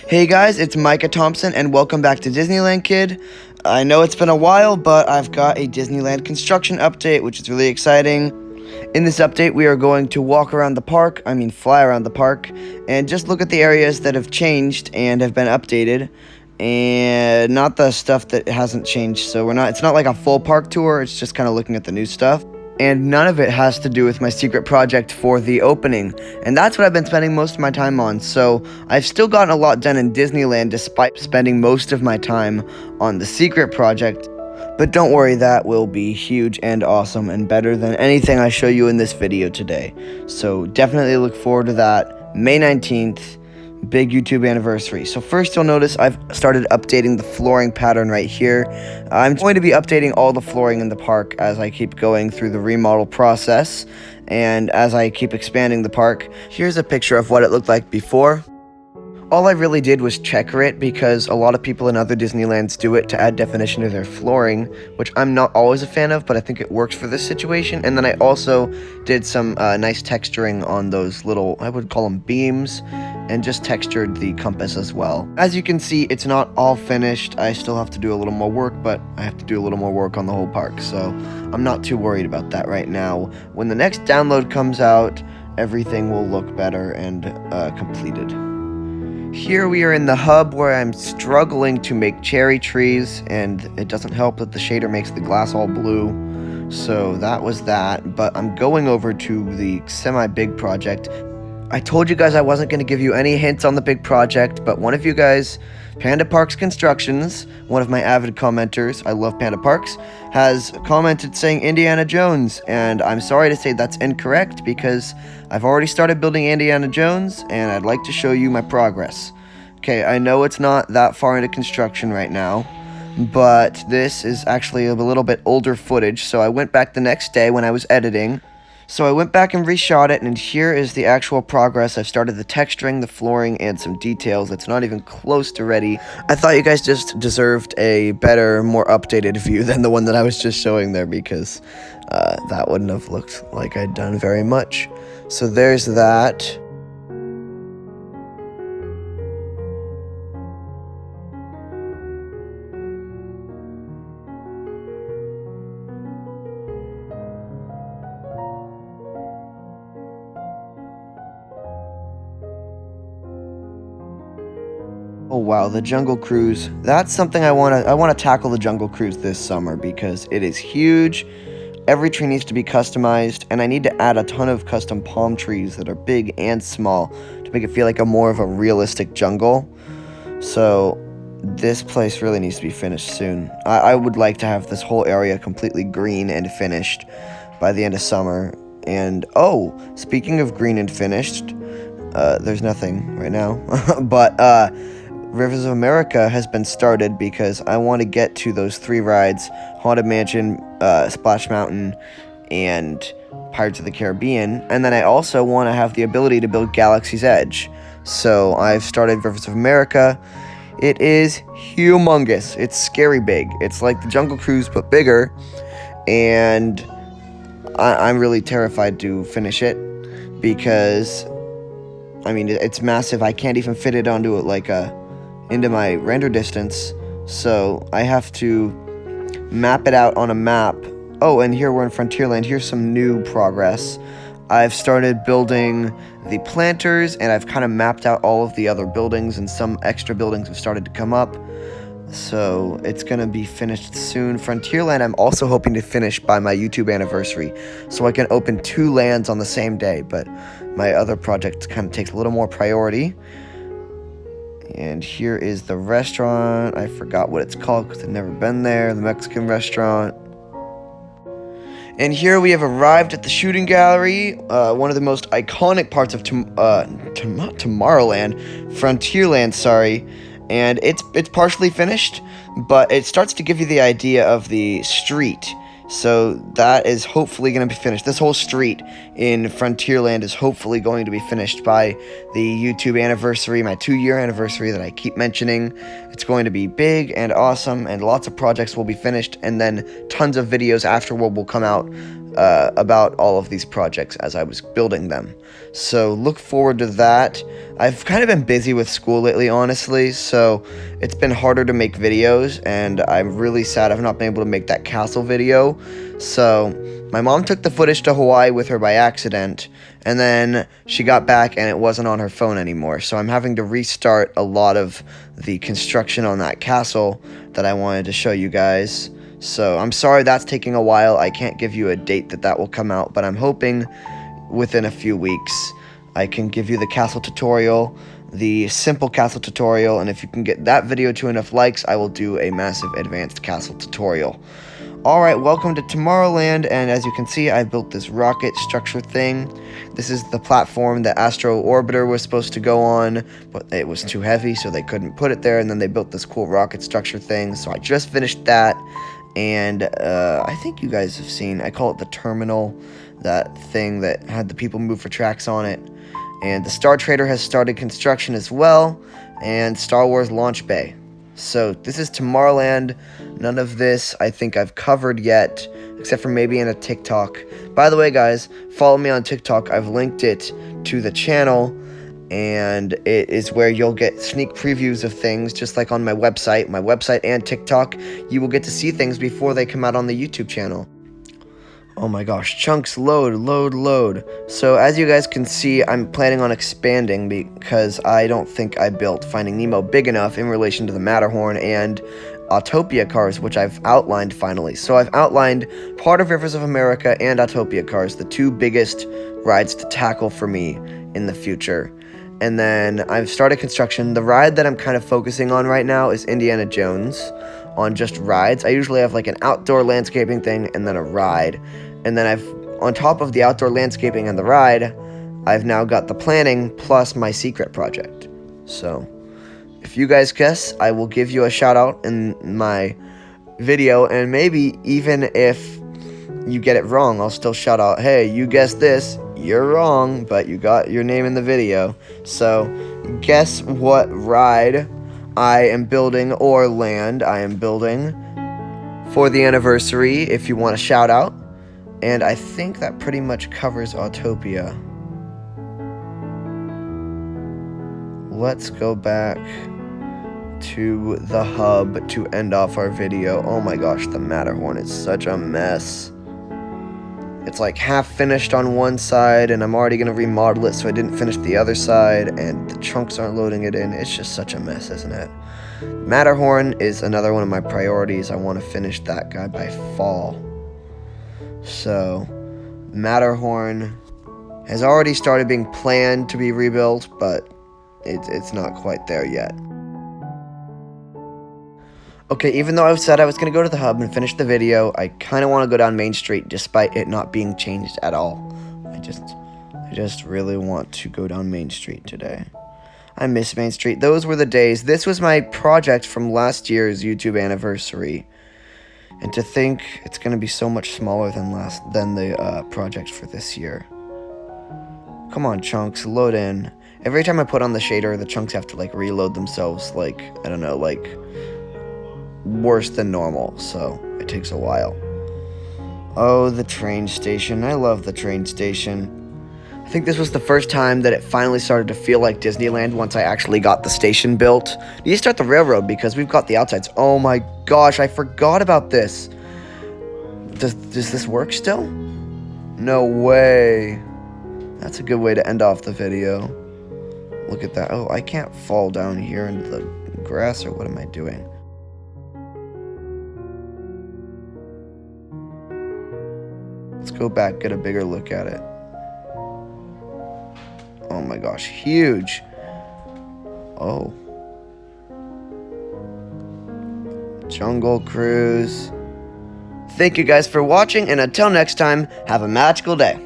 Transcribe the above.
Hey guys, it's Micah Thompson and welcome back to Disneyland Kid. I know it's been a while, but I've got a Disneyland construction update, which is really exciting. In this update, we are going to walk around the park, fly around the park, and just look at the areas that have changed and have been updated, and not the stuff that hasn't changed. So it's not like a full park tour, it's just kind of looking at the new stuff. And none of it has to do with my secret project for the opening. And that's what I've been spending most of my time on. So I've still gotten a lot done in Disneyland despite spending most of my time on the secret project. But don't worry, that will be huge and awesome and better than anything I show you in this video today. So definitely look forward to that. May 19th. Big YouTube anniversary. So first you'll notice I've started updating the flooring pattern right here. I'm going to be updating all the flooring in the park as I keep going through the remodel process and as I keep expanding the park. Here's a picture of what it looked like before. All I really did was checker it because a lot of people in other Disneylands do it to add definition to their flooring, which I'm not always a fan of, but I think it works for this situation. And then I also did some nice texturing on those little, I would call them beams, and just textured the compass as well. As you can see, it's not all finished. I still have to do a little more work, but I have to do a little more work on the whole park, so I'm not too worried about that right now. When the next download comes out, everything will look better and completed. Here we are in the hub where I'm struggling to make cherry trees, and it doesn't help that the shader makes the glass all blue. So that was that, but I'm going over to the semi-big project. I told you guys I wasn't going to give you any hints on the big project, but one of you guys, Panda Parks Constructions, one of my avid commenters, I love Panda Parks, has commented saying Indiana Jones, and I'm sorry to say that's incorrect because I've already started building Indiana Jones, and I'd like to show you my progress. Okay, I know it's not that far into construction right now, but this is actually a little bit older footage, so I went back the next day when I was editing. So I went back and reshot it, and here is the actual progress. I've started the texturing, the flooring, and some details. It's not even close to ready. I thought you guys just deserved a better, more updated view than the one that I was just showing there because that wouldn't have looked like I'd done very much. So there's that. Oh wow, the Jungle Cruise. That's something I want to tackle, the Jungle Cruise this summer because it is huge. Every tree needs to be customized, and I need to add a ton of custom palm trees that are big and small to make it feel like more of a realistic jungle. So this place really needs to be finished soon. I would like to have this whole area completely green and finished by the end of summer. And oh, speaking of green and finished, there's nothing right now, but Rivers of America has been started because I want to get to those 3 rides, Haunted Mansion, Splash Mountain, and Pirates of the Caribbean, and then I also want to have the ability to build Galaxy's Edge. So I've started Rivers of America. It is humongous. It's scary big. It's like the Jungle Cruise but bigger, and I'm really terrified to finish it because it's massive. I can't even fit it onto it into my render distance, so I have to map it out on a map. Oh, and here we're in Frontierland. Here's some new progress. I've started building the planters, and I've kind of mapped out all of the other buildings, and some extra buildings have started to come up. So it's gonna be finished soon. Frontierland I'm also hoping to finish by my YouTube anniversary, so I can open 2 lands on the same day, but my other project kind of takes a little more priority. And here is the restaurant. I forgot what it's called because I've never been there. The Mexican restaurant. And here we have arrived at the shooting gallery, one of the most iconic parts of Tomorrowland, Frontierland, sorry. And it's partially finished, but it starts to give you the idea of the street. So that is hopefully going to be finished. This whole street in Frontierland is hopefully going to be finished by the YouTube anniversary, my 2-year anniversary that I keep mentioning. It's going to be big and awesome, and lots of projects will be finished, and then tons of videos afterward will come out about all of these projects as I was building them. So look forward to that. I've kind of been busy with school lately, honestly, so it's been harder to make videos, and I'm really sad I've not been able to make that castle video. So my mom took the footage to Hawaii with her by accident, and then she got back and it wasn't on her phone anymore. So I'm having to restart a lot of the construction on that castle that I wanted to show you guys. So I'm sorry that's taking a while. I can't give you a date that will come out, but I'm hoping within a few weeks I can give you the castle tutorial, the simple castle tutorial, and if you can get that video to enough likes, I will do a massive advanced castle tutorial. Alright, welcome to Tomorrowland, and as you can see, I built this rocket structure thing. This is the platform that Astro Orbiter was supposed to go on, but it was too heavy, so they couldn't put it there, and then they built this cool rocket structure thing, so I just finished that. And I think you guys have seen, I call it the terminal, that thing that had the people move for tracks on it. And the Star Trader has started construction as well, and Star Wars Launch Bay. So this is Tomorrowland. None of this I think I've covered yet, except for maybe in a TikTok. By the way, guys, follow me on TikTok. I've linked it to the channel, and it is where you'll get sneak previews of things, just like on my website and TikTok. You will get to see things before they come out on the YouTube channel. Oh my gosh, chunks load. So as you guys can see, I'm planning on expanding because I don't think I built Finding Nemo big enough in relation to the Matterhorn and Autopia cars, which I've outlined finally. So I've outlined part of Rivers of America and Autopia cars, the two biggest rides to tackle for me in the future. And then I've started construction. The ride that I'm kind of focusing on right now is Indiana Jones on just rides. I usually have like an outdoor landscaping thing and then a ride. And then on top of the outdoor landscaping and the ride, I've now got the planning plus my secret project. So if you guys guess, I will give you a shout out in my video, and maybe even if you get it wrong, I'll still shout out, hey, you guessed this, you're wrong, but you got your name in the video. So guess what ride I am building or land I am building for the anniversary if you want a shout out. And I think that pretty much covers Autopia. Let's go back to the hub to end off our video. Oh my gosh, the Matterhorn is such a mess. It's like half finished on one side, and I'm already going to remodel it so I didn't finish the other side, and the chunks aren't loading it in. It's just such a mess, isn't it? Matterhorn is another one of my priorities. I want to finish that guy by fall. So, Matterhorn has already started being planned to be rebuilt, but it's not quite there yet. Okay, even though I said I was going to go to the hub and finish the video, I kind of want to go down Main Street despite it not being changed at all. I just really want to go down Main Street today. I miss Main Street. Those were the days. This was my project from last year's YouTube anniversary. And to think it's going to be so much smaller than the project for this year. Come on, chunks, load in. Every time I put on the shader, the chunks have to like reload themselves like, I don't know, like worse than normal, so it takes a while. Oh, the train station. I love the train station. I think this was the first time that it finally started to feel like Disneyland once I actually got the station built. Need to start the railroad because we've got the outsides. Oh my gosh, I forgot about this. Does this work still? No way. That's a good way to end off the video. Look at that. Oh, I can't fall down here into the grass, or what am I doing? Let's go back, get a bigger look at it. Oh my gosh, huge. Oh. Jungle Cruise. Thank you guys for watching, and until next time, have a magical day.